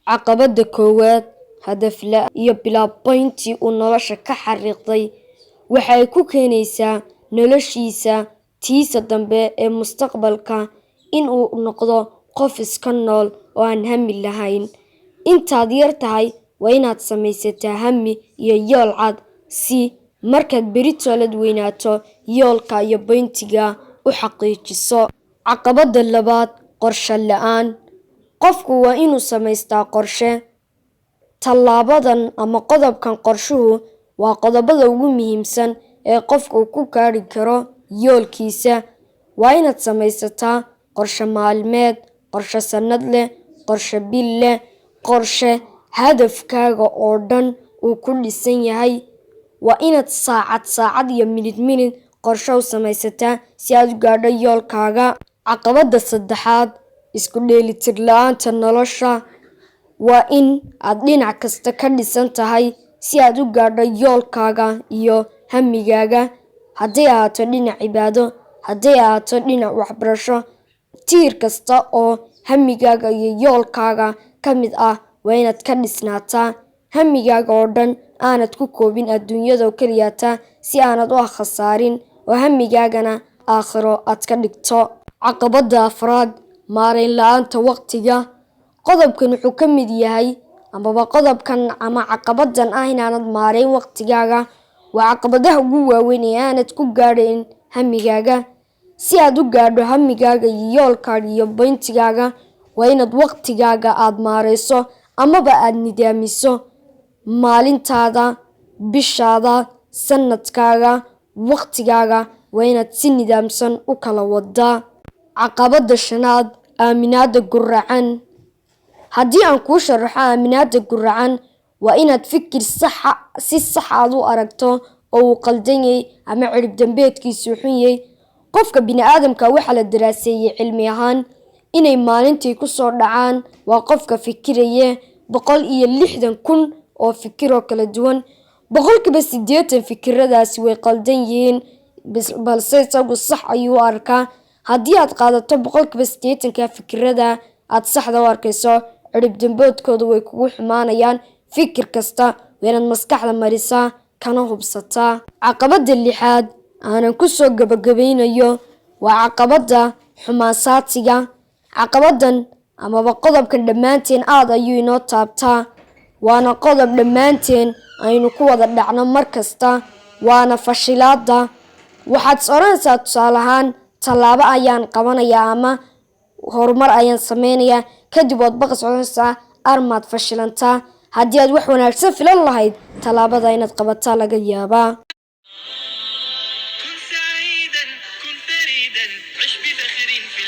caqabada koowaad hadaf la iyo bilaabayntii uu nolosha ka xariiqday waxay ku keenaysaa noloshiisa tiisa dambe ee mustaqbalka in uu noqdo qof iska nool oo aan hami lahayn. Intaad yar tahay waa inaad samaysataa hami iyo yool cad si markaad beritoolad weynaato yoolka iyo boyntiga u xaqiijiso. Caqabada labaad qorshe la'aan. Qofku waa inuu samaystaa qorshe. Tallaabadan ama qodobkan qorshuhu waa qodobada ugu muhiimsan ee qofku ku gaari karo yoolkiisa. Waa inaad samaysataa qorshe maalmeed, qorshe sanadle, qorshe bille, qorshe hadafkaaga oo dhan uu ku dhisan yahay. Waa inaad saacad iyo minid qorshe u samaysataa si aad u gaadho yoolkaaga. Caqabada saddexaad isku dheelitir la'aanta nolosha. Waa in aad dhinac kasta ka dhisan tahay si aad u gaadho yoolkaaga iyo hamigaaga. Hadday ahaato dhinac cibaado, hadday ahaato dhinac waxbarasho, tiir kasta oo hamigaaga iyo yoolkaaga ka mid ah waa inaad ka dhisnaataa. Hamigaaga oo dhan aanad ku koobin adduunyada oo keliyata si aanad u khasaarin oo hamigaagana aakhiro aad ka dhigto. Caqabada afraad maarayn la'aanta waqtiga. Qodobkan wuxuu ka mid yahay qodobkan ama caqabadan ah inaanad maarayn waqtigaaga waa caqabadaha ugu waaweyn ee aanad ku gaadhayn hamigaaga. Si aad u gaadho hamigaaga iyo yoolkaaga iyo boyntigaaga waa inaad waqtigaaga aad maarayso amaba aad nidaamiso. Maalintaada, bishaada, sanadkaaga, waqtigaaga waa inaad si nidaamsan u kala wadaa. Caqabada shanaad aaminaada guracan. Haddii aan kuu sharaxo aaminaada guracan waa inaad fikir si sax aad u aragto oo uu qaldan yahay ama cirib dambeedkiisu xun yahay. Qofka bini'aadamka waxaa la daraaseeyay cilmi ahaan inay maalintii ku soo dhacaan waa qofka fikiraya 160,000 oo fikiroo kala duwan. 80% fikiradaasi way qaldan yihiin balse isagu sax ayuu arkaa. Haddii aad qaadato 80% fikirada aad saxda u arkayso cirib dambeedkooda way kugu xumaanayaan. Fikir kasta waa inaad maskaxda marisaa kana hubsataa. Caqabada lixaad aanan ku soo gabagabaynayo waa caqabada xumaasaadsiga. Caqabadan amaba qodobkan dhammaanteen aad ayuu inoo taabtaa. Waana qodob dhammaanteen aynu ku wada dhacno mar kasta. Waana fashilaada. Waxaad oranaysaa tusaale ahaan tallaabo ayaan qabanayaa ama horumar ayaan sameynayaa kadib waad baqaysaa armaad fashilantaa. Haddii aad wax wanaagsan filan lahayd tallaabada inaad qabataa laga yaabaa. كن سعيدا كن فريدا عش بفخر في